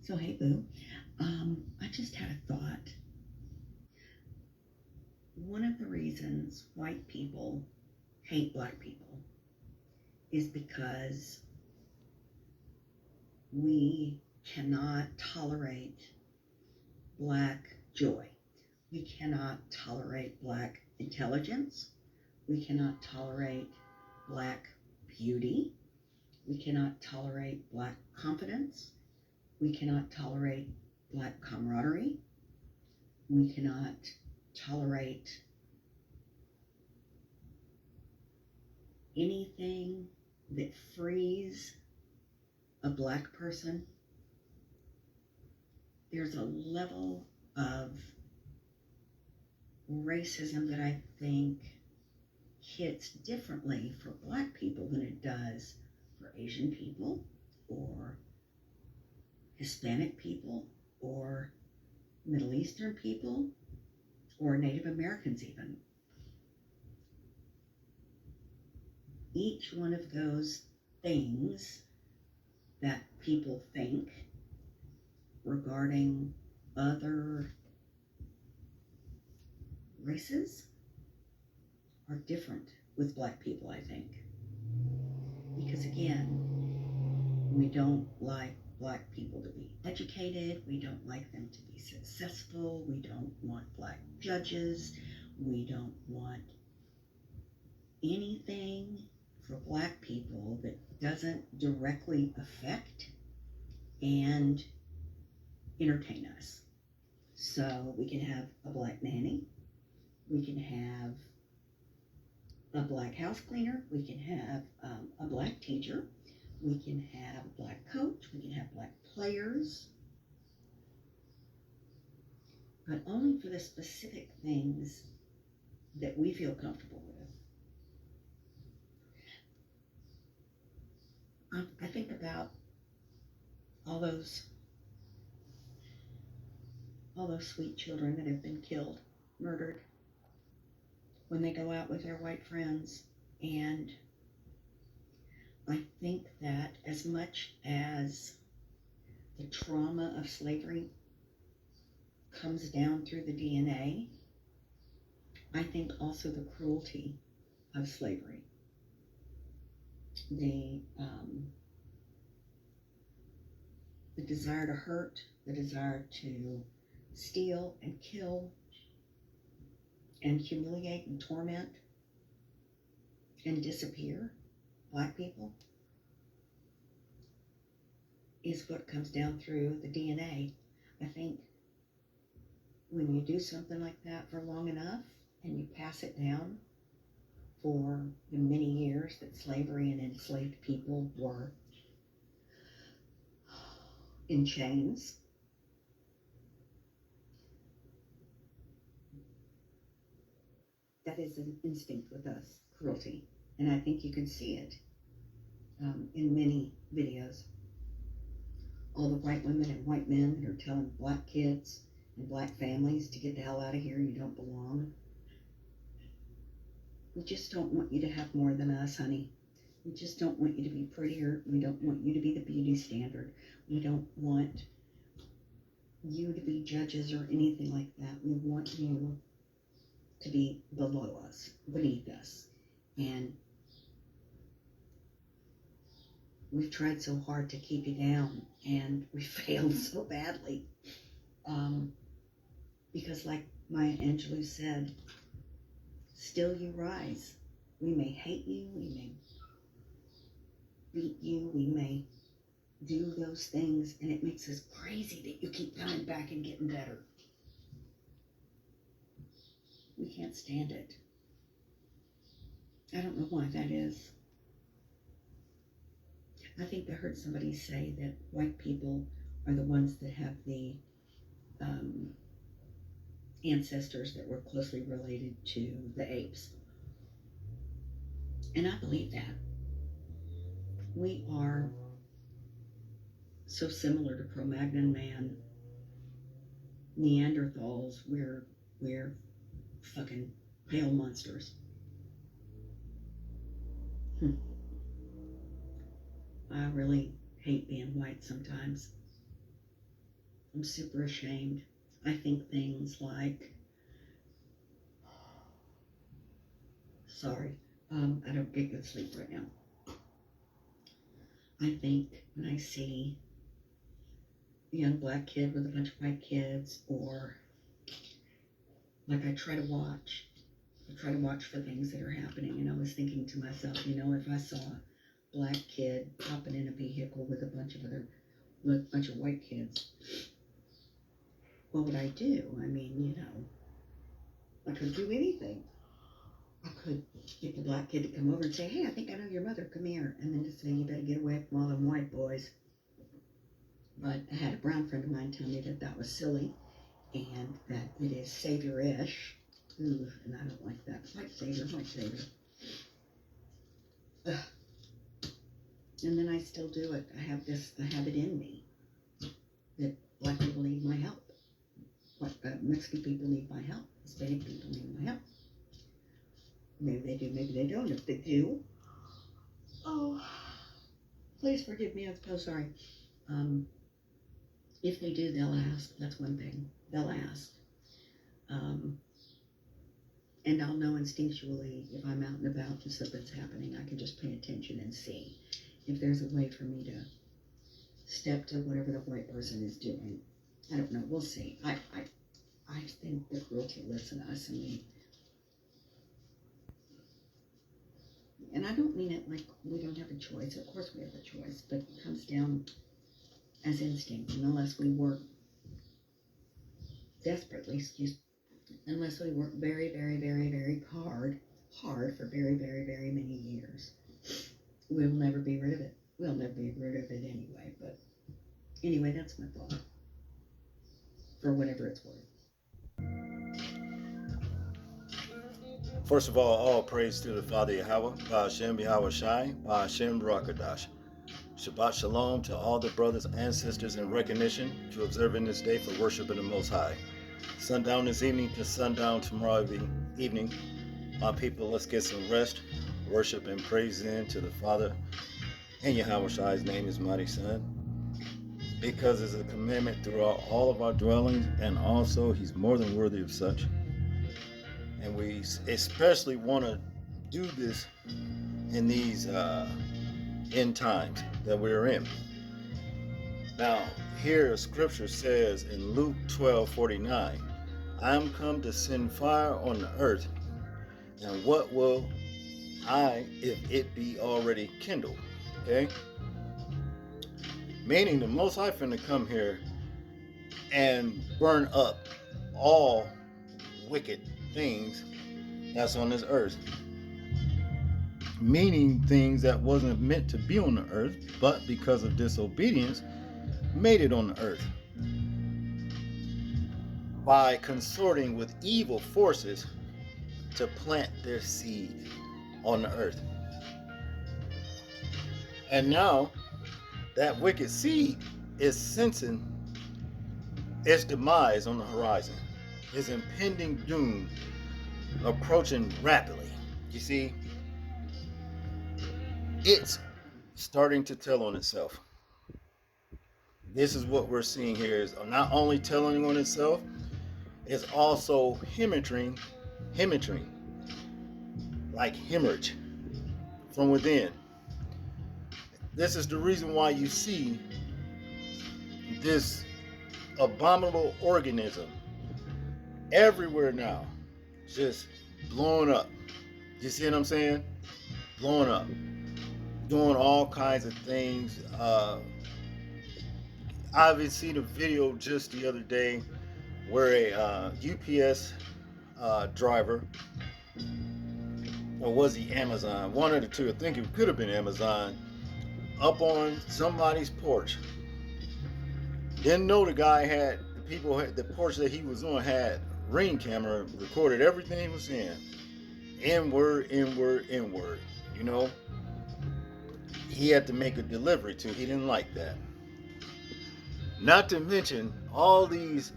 So, hey, Boo, I just had a thought. One of the reasons white people hate black people is because we cannot tolerate black joy. We cannot tolerate black intelligence. We cannot tolerate black beauty. We cannot tolerate black confidence. We cannot tolerate black camaraderie. We cannot tolerate anything that frees a black person. There's a level of racism that I think hits differently for black people than it does for Asian people or Hispanic people or Middle Eastern people or Native Americans even. Each one of those things that people think regarding other races are different with black people, I think. Because again, we don't like black people to be educated. We don't like them to be successful. We don't want black judges. We don't want anything for black people that doesn't directly affect and entertain us. So we can have a black nanny. We can have a black house cleaner. We can have a black teacher. We can have a black coach. We can have black players. But only for the specific things that we feel comfortable with. I think about all those sweet children that have been killed, murdered, when they go out with their white friends. And I think that as much as the trauma of slavery comes down through the DNA, I think also the cruelty of slavery, the desire to hurt, the desire to steal and kill and humiliate and torment and disappear black people is what comes down through the DNA. I think when you do something like that for long enough and you pass it down for the many years that slavery and enslaved people were in chains, that is an instinct with us, cruelty. And I think you can see it in many videos. All the white women and white men that are telling black kids and black families to get the hell out of here, you don't belong. We just don't want you to have more than us, honey. We just don't want you to be prettier. We don't want you to be the beauty standard. We don't want you to be judges or anything like that. We want you to be below us, beneath us. And we've tried so hard to keep you down, and we failed so badly. Because like Maya Angelou said, still you rise. We may hate you, we may beat you, we may do those things, and it makes us crazy that you keep coming back and getting better. We can't stand it. I don't know why that is. I think I heard somebody say that white people are the ones that have the ancestors that were closely related to the apes. And I believe that. We are so similar to Cro-Magnon man, Neanderthals. We're fucking pale monsters. I really hate being white sometimes. I'm super ashamed. I think things like, sorry, I don't get good sleep right now. I think when I see a young black kid with a bunch of white kids, or like I try to watch for things that are happening, and I was thinking to myself, if I saw a black kid hopping in a vehicle with a bunch of white kids, what would I do? I mean, I could do anything. I could get the black kid to come over and say, hey, I think I know your mother, come here. And then to say, you better get away from all them white boys. But I had a brown friend of mine tell me that was silly and that it is savior-ish. Ooh, and I don't like that. White savior. Ugh. And then I still do it. I have it in me that black people need my help. Mexican people need my help. Hispanic people need my help. Maybe they do, maybe they don't. If they do, oh, please forgive me. I'm so sorry. If they do, they'll ask. That's one thing. They'll ask. And I'll know instinctually if I'm out and about and something's happening. I can just pay attention and see if there's a way for me to step to whatever the white person is doing. I don't know. We'll see. I think the cruelty lives in us, and I don't mean it like we don't have a choice. Of course we have a choice, but it comes down as instinct, and unless we work desperately, unless we work very, very, very, very hard for very, very, very many years, we'll never be rid of it. We'll never be rid of it anyway, but anyway, that's my thought, for whatever it's worth. First of all praise to the Father Yahweh, Ba'ashem Yahweh Shai, Ba'ashem Rakadash. Shabbat Shalom to all the brothers and sisters in recognition to observing this day for worshiping the Most High. Sundown this evening to sundown tomorrow evening. My people, let's get some rest, worship and praise in to the Father and Yahweh Shai's name, His mighty Son, because it's a commandment throughout all of our dwellings, and also He's more than worthy of such. And we especially want to do this in these end times that we're in. Now, here scripture says in Luke 12:49, I am come to send fire on the earth, and what will I if it be already kindled? Okay? Meaning the Most High finna come here and burn up all wicked things that's on this earth, meaning things that wasn't meant to be on the earth, but because of disobedience made it on the earth by consorting with evil forces to plant their seed on the earth. And now that wicked seed is sensing its demise on the horizon, its impending doom approaching rapidly. You see, it's starting to tell on itself. This is what we're seeing here, is not only telling on itself, it's also hemorrhaging, like hemorrhage from within. This is the reason why you see this abominable organism everywhere now, just blowing up. You see what I'm saying? Blowing up, doing all kinds of things. I've seen a video just the other day where a UPS driver, or was he Amazon? One of the two. I think it could have been Amazon. Up on somebody's porch. Didn't know the guy had the porch that he was on had Ring camera, recorded everything he was saying. Inward. You know, he had to make a delivery too. He didn't like that. Not to mention all these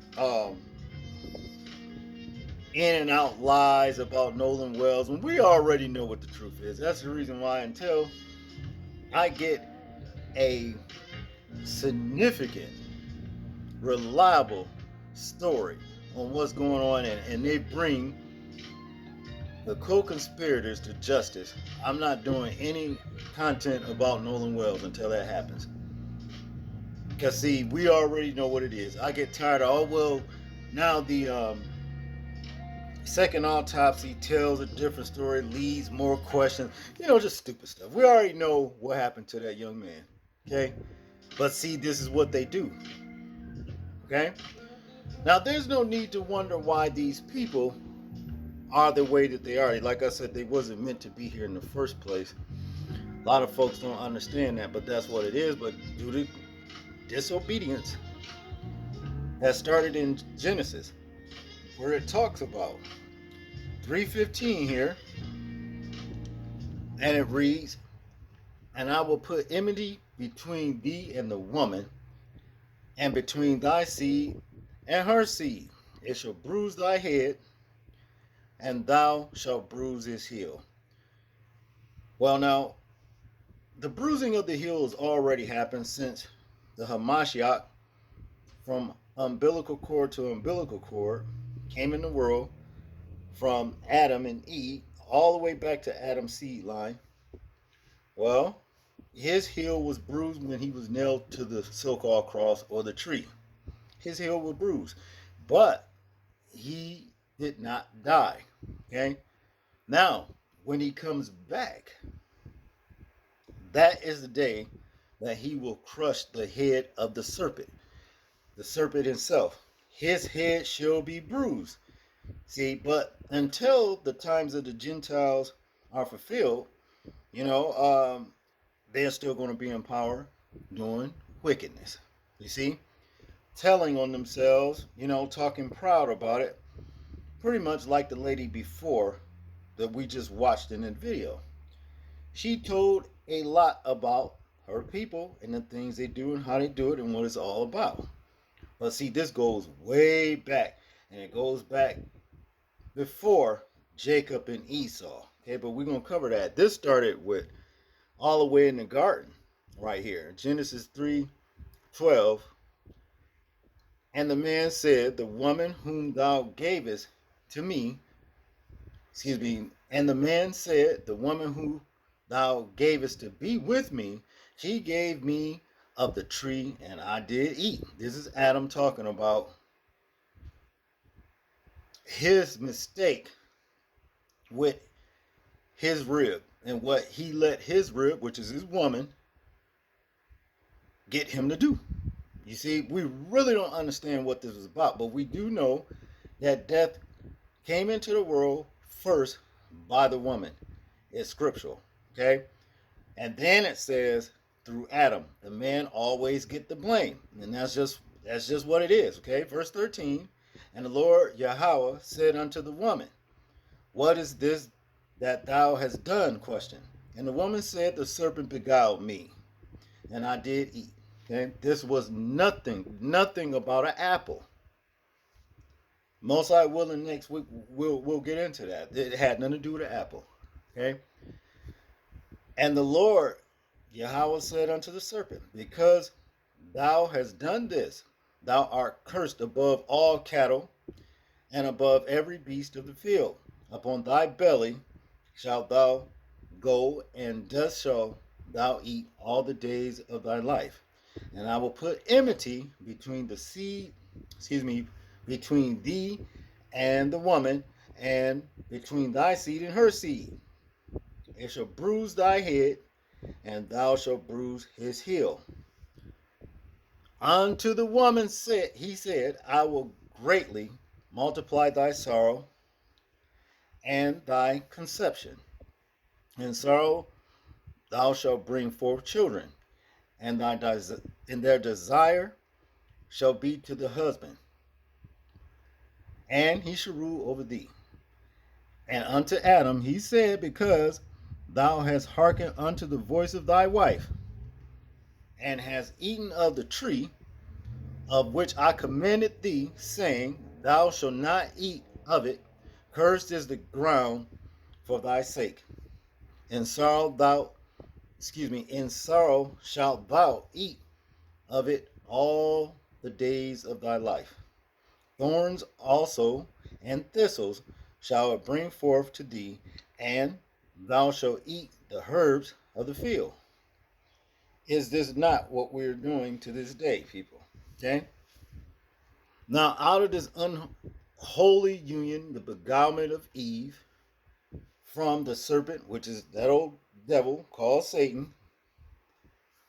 in and out lies about Nolan Wells, when we already know what the truth is. That's the reason why, until I get a significant reliable story on what's going on, and they bring the co-conspirators to justice. I'm not doing any content about Nolan Wells until that happens. Because, see, we already know what it is. I get tired of, oh, well, now the second autopsy tells a different story, leads more questions. Just stupid stuff. We already know what happened to that young man. Okay? But see, this is what they do. Okay? Now, there's no need to wonder why these people are the way that they are. Like I said, they wasn't meant to be here in the first place. A lot of folks don't understand that, but that's what it is. But due to disobedience, that started in Genesis, where it talks about 3:15 here, and it reads, "And I will put enmity between thee and the woman, and between thy seed and her seed. It shall bruise thy head, and thou shalt bruise his heel." Well, now, the bruising of the heel has already happened since the Hamashiach, from umbilical cord to umbilical cord, came in the world from Adam and Eve all the way back to Adam's seed line. Well, his heel was bruised when he was nailed to the so-called cross or the tree. His heel was bruised, but he did not die. Okay. Now, when he comes back, that is the day that he will crush the head of the serpent himself. His head shall be bruised. See, but until the times of the Gentiles are fulfilled, they're still going to be in power doing wickedness. You see, telling on themselves, talking proud about it, pretty much like the lady before that we just watched in that video. She told a lot about her people and the things they do and how they do it and what it's all about. But see, this goes way back, and it goes back before Jacob and Esau. Okay, but we're going to cover that. This started with all the way in the garden right here. Genesis 3:12. "And the man said, the woman whom thou gavest to me," and the man said, "the woman whom thou gavest to be with me, she gave me of the tree, and I did eat." This is Adam talking about his mistake with his rib and what he let his rib, which is his woman, get him to do. You see, we really don't understand what this is about, but we do know that death came into the world first by the woman. It's scriptural, okay? And then it says through Adam, the man always get the blame, and that's just what it is, okay? Verse 13, "And the Lord Yahweh said unto the woman, What is this that thou hast done?" Question. "And the woman said, The serpent beguiled me, and I did eat." Okay, this was nothing about an apple. Most I will, and next week we'll get into that. It had nothing to do with an apple. Okay, "And the Lord Yahweh said unto the serpent, Because thou hast done this, thou art cursed above all cattle, and above every beast of the field. Upon thy belly shalt thou go, and dust shalt thou eat all the days of thy life. And I will put enmity between between thee and the woman, and between thy seed and her seed. It shall bruise thy head, and thou shalt bruise his heel. Unto the woman he said, I will greatly multiply thy sorrow and thy conception. In sorrow thou shalt bring forth children, and their desire shall be to the husband, and he shall rule over thee. And unto Adam he said, Because thou hast hearkened unto the voice of thy wife, and hast eaten of the tree of which I commanded thee, saying, Thou shalt not eat of it, cursed is the ground for thy sake. In sorrow shalt thou eat of it all the days of thy life. Thorns also and thistles shall it bring forth to thee, and thou shalt eat the herbs of the field. Is this not what we're doing to this day, people? Okay? Now, out of this unholy union, the beguilement of Eve from the serpent, which is that old devil called Satan,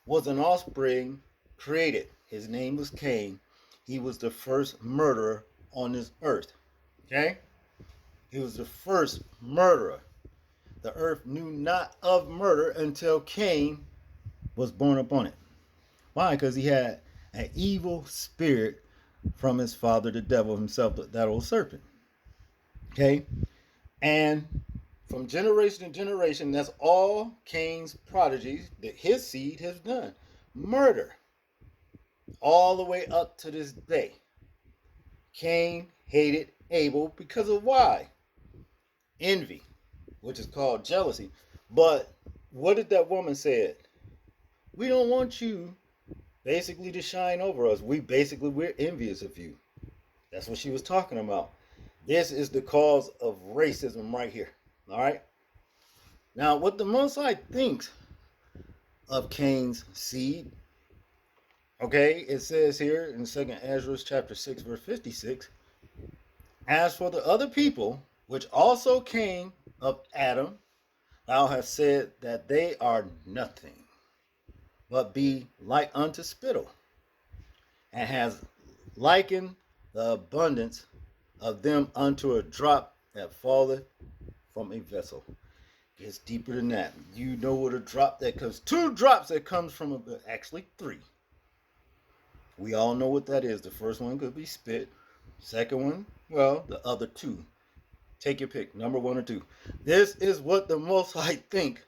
was an offspring created. His name was Cain. He was the first murderer on this earth. Okay? He was the first murderer. The earth knew not of murder until Cain was born upon it. Why? Because he had an evil spirit from his father, the devil himself, that old serpent. Okay? And from generation to generation, that's all Cain's prodigies that his seed has done. Murder. All the way up to this day. Cain hated Abel because of why? Envy, which is called jealousy. But what did that woman say? We don't want you basically to shine over us. We're envious of you. That's what she was talking about. This is the cause of racism right here. All right. Now, what the Most High thinks of Cain's seed, okay, it says here in 2nd Ezra chapter 6, verse 56, as for the other people, which also came of Adam, thou hast said that they are nothing, but be like unto spittle, and has likened the abundance of them unto a drop that falleth from a vessel. It's deeper than that. You know what a drop that comes, 2 drops that comes from actually 3. We all know what that is. The first one could be spit. Second one, well, the other 2. Take your pick, number 1 or 2. This is what the Most High think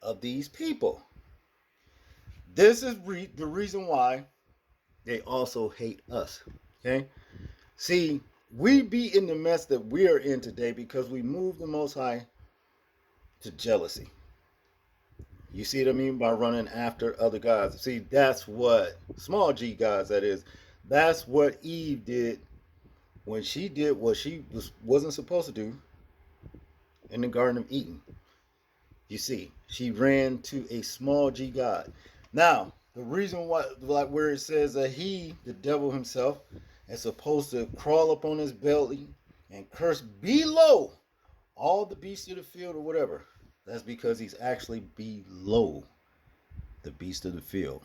of these people. This is the reason why they also hate us. Okay? See, we be in the mess that we are in today because we moved the Most High to jealousy. You see what I mean by running after other gods? See, that's what, small g gods that is, that's what Eve did when she did what she wasn't supposed to do in the Garden of Eden. You see, she ran to a small g god. Now, the reason why, like where it says that he, the devil himself, is supposed to crawl up on his belly and curse below all the beasts of the field or whatever, that's because he's actually below the beast of the field.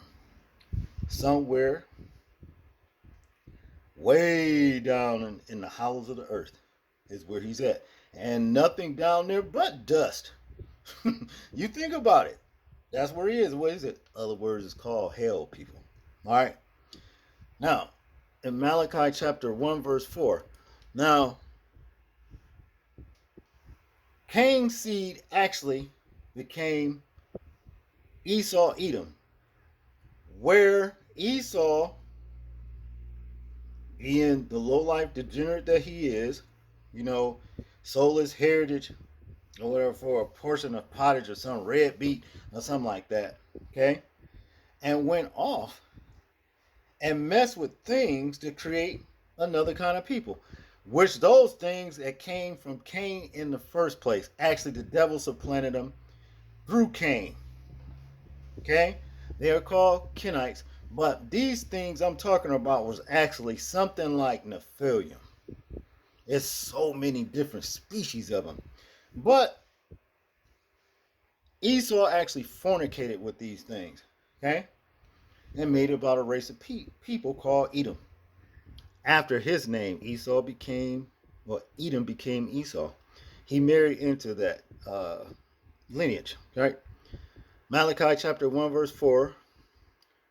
Somewhere way down in the hollows of the earth is where he's at. And nothing down there but dust. You think about it. That's where he is. What is it? Other words, it's called hell, people. All right. Now, in Malachi chapter 1, verse 4. Now, Cain's seed actually became Esau, Edom, where Esau, being the low-life degenerate that he is, sold his heritage or whatever for a portion of pottage or some red beet or something like that, okay, and went off and messed with things to create another kind of people, which those things that came from Cain in the first place. Actually, the devil supplanted them through Cain. Okay? They are called Kenites. But these things I'm talking about was actually something like Nephilim. There's so many different species of them. But Esau actually fornicated with these things. Okay? And made about a race of people called Edom. After his name, Edom became Esau. He married into that lineage, right? Malachi chapter 1, verse 4,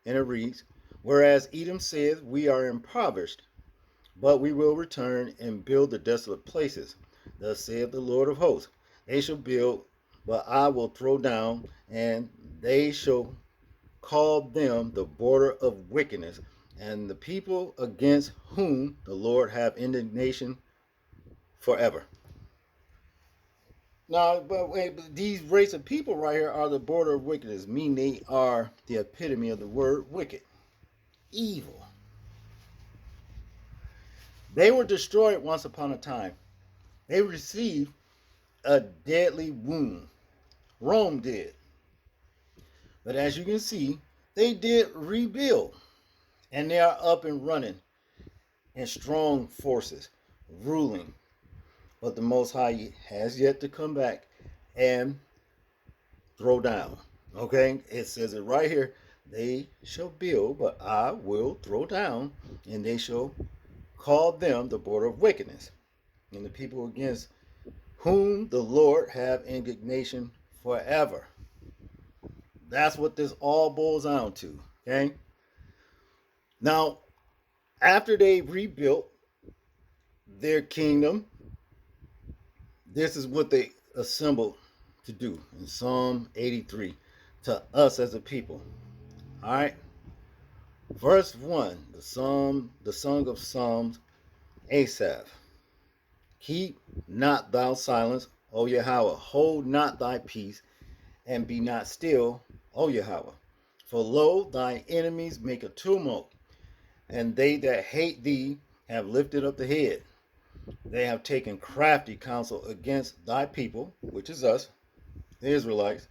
and it reads, whereas Edom saith, we are impoverished, but we will return and build the desolate places. Thus saith the Lord of hosts, they shall build, but I will throw down, and they shall call them the border of wickedness, and the people against whom the Lord have indignation forever. Now, but these race of people right here are the border of wickedness, meaning they are the epitome of the word wicked, evil. They were destroyed once upon a time. They received a deadly wound. Rome did. But as you can see, they did rebuild. And they are up and running in strong forces, ruling. But the Most High has yet to come back and throw down. Okay? It says it right here. They shall build, but I will throw down, and they shall call them the border of wickedness, and the people against whom the Lord have indignation forever. That's what this all boils down to. Okay? Now, after they rebuilt their kingdom, this is what they assembled to do in Psalm 83 to us as a people. All right? Verse 1, the Song of Psalms, Asaph. Keep not thou silence, O Yahweh. Hold not thy peace, and be not still, O Yahweh. For lo, thy enemies make a tumult, and they that hate thee have lifted up the head. They have taken crafty counsel against thy people, which is us, the Israelites,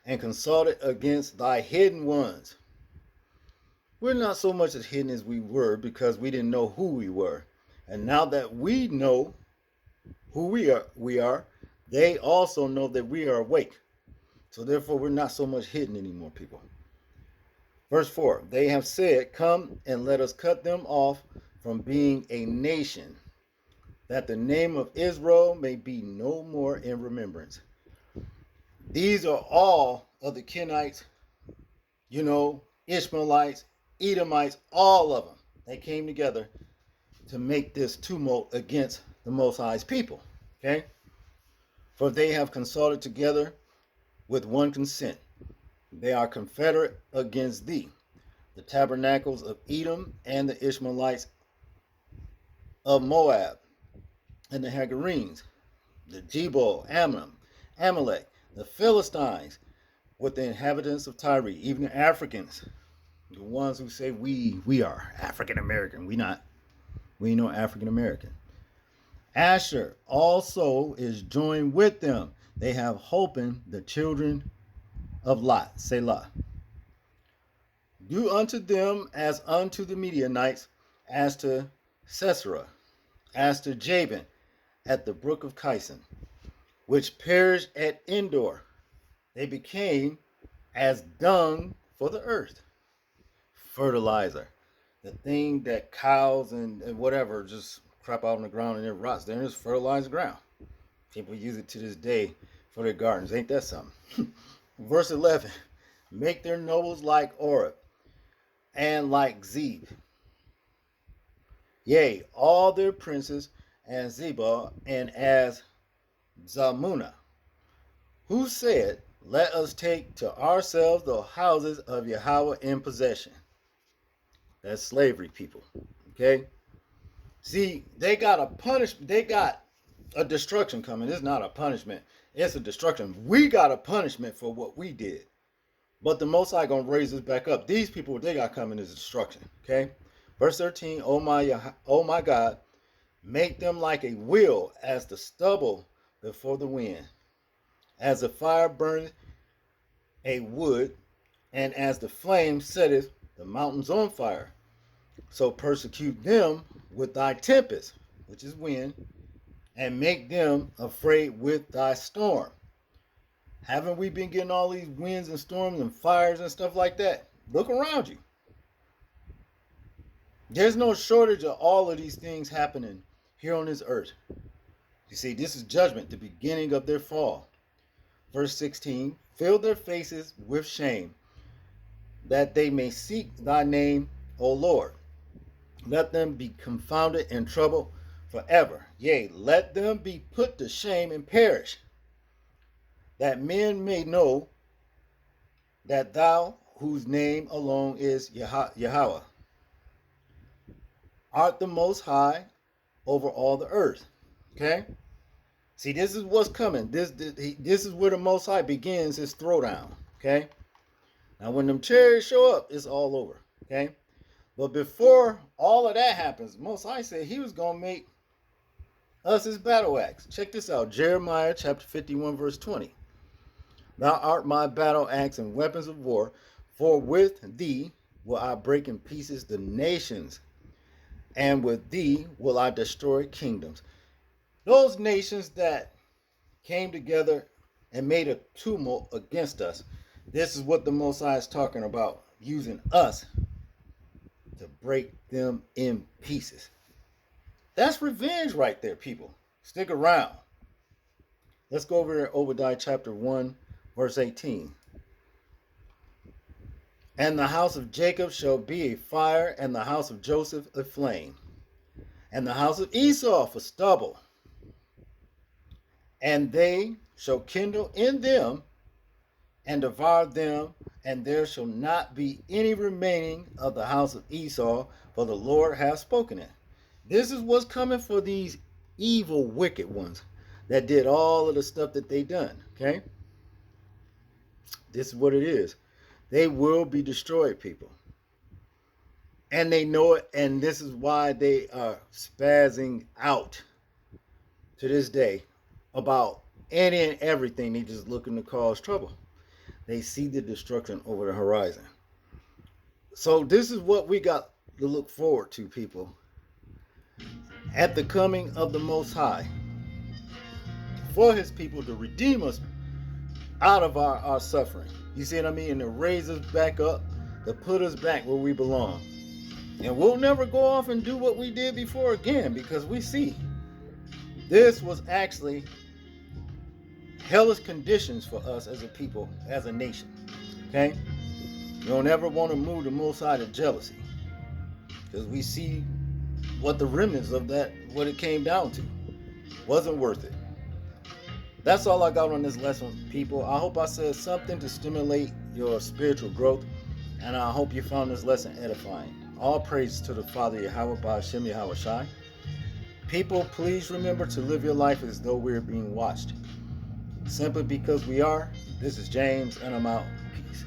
and consulted against thy hidden ones. We're not so much as hidden as we were because we didn't know who we were. And now that we know who we are, they also know that we are awake. So therefore we're not so much hidden anymore, people. Verse 4, they have said, come and let us cut them off from being a nation, that the name of Israel may be no more in remembrance. These are all of the Kenites, Ishmaelites, Edomites, all of them. They came together to make this tumult against the Most High's people. Okay? For they have consulted together with one consent. They are confederate against thee, the tabernacles of Edom and the Ishmaelites of Moab, and the Hagarenes, the Jebel, Ammon, Amalek, the Philistines, with the inhabitants of Tyre, even the Africans, the ones who say we are African American. We not. We ain't no African American. Asher also is joined with them. They have holpen the children of Lot, Selah. Do unto them as unto the Midianites, as to Sisera, as to Jabin at the brook of Kison, which perished at Endor. They became as dung for the earth. Fertilizer, the thing that cows and whatever just crap out on the ground and it rots. Then it's fertilized ground. People use it to this day for their gardens. Ain't that something? Verse 11, make their nobles like Oreb and like Zeb. Yea, all their princes as Zebah and as Zalmunna, who said, let us take to ourselves the houses of Yahweh in possession. That's slavery, people. Okay? See, they got a destruction coming. It's not a punishment. It's a destruction. We got a punishment for what we did. But the Most High gonna raise us back up. These people, they got coming as destruction. Okay? Verse 13, oh my God, make them like a wheel as the stubble before the wind, as the fire burneth a wood, and as the flame setteth the mountains on fire. So persecute them with thy tempest, which is wind, and make them afraid with thy storm. Haven't we been getting all these winds and storms and fires and stuff like that? Look around you. There's no shortage of all of these things happening here on this earth. You see, this is judgment, the beginning of their fall. Verse 16, fill their faces with shame, that they may seek thy name, O Lord. Let them be confounded and troubled forever. Yea, let them be put to shame and perish, that men may know that thou, whose name alone is Yahweh, art the most high over all the earth. Okay? See, this is what's coming. This is where the Most High begins his throwdown. Okay? Now, when them chariots show up, it's all over. Okay? But before all of that happens, Most High said he was going to make us his battle axe. Check this out. Jeremiah chapter 51, verse 20. Thou art my battle axe and weapons of war, for with thee will I break in pieces the nations, and with thee will I destroy kingdoms. Those nations that came together and made a tumult against us, this is what the Most High is talking about, using us to break them in pieces. That's revenge right there, people. Stick around. Let's go over to Obadiah chapter 1, verse 18. And the house of Jacob shall be a fire, and the house of Joseph a flame, and the house of Esau for stubble. And they shall kindle in them and devour them, and there shall not be any remaining of the house of Esau, for the Lord hath spoken it. This is what's coming for these evil, wicked ones that did all of the stuff that they done, okay? This is what it is. They will be destroyed, people. And they know it, and this is why they are spazzing out to this day about any and everything. They just looking to cause trouble. They see the destruction over the horizon. So this is what we got to look forward to, people. At the coming of the Most High, for his people to redeem us out of our suffering. You see what I mean? And to raise us back up, to put us back where we belong. And we'll never go off and do what we did before again, because we see this was actually hellish conditions for us as a people, as a nation. Okay? You don't ever want to move the Most High to jealousy, because we see what the remnants of that, what it came down to. Wasn't worth it. That's all I got on this lesson, people. I hope I said something to stimulate your spiritual growth, and I hope you found this lesson edifying. All praise to the Father Yahweh by Hashem Yahweh Shai. People, please remember to live your life as though we're being watched. Simply because we are. This is James, and I'm out. Peace.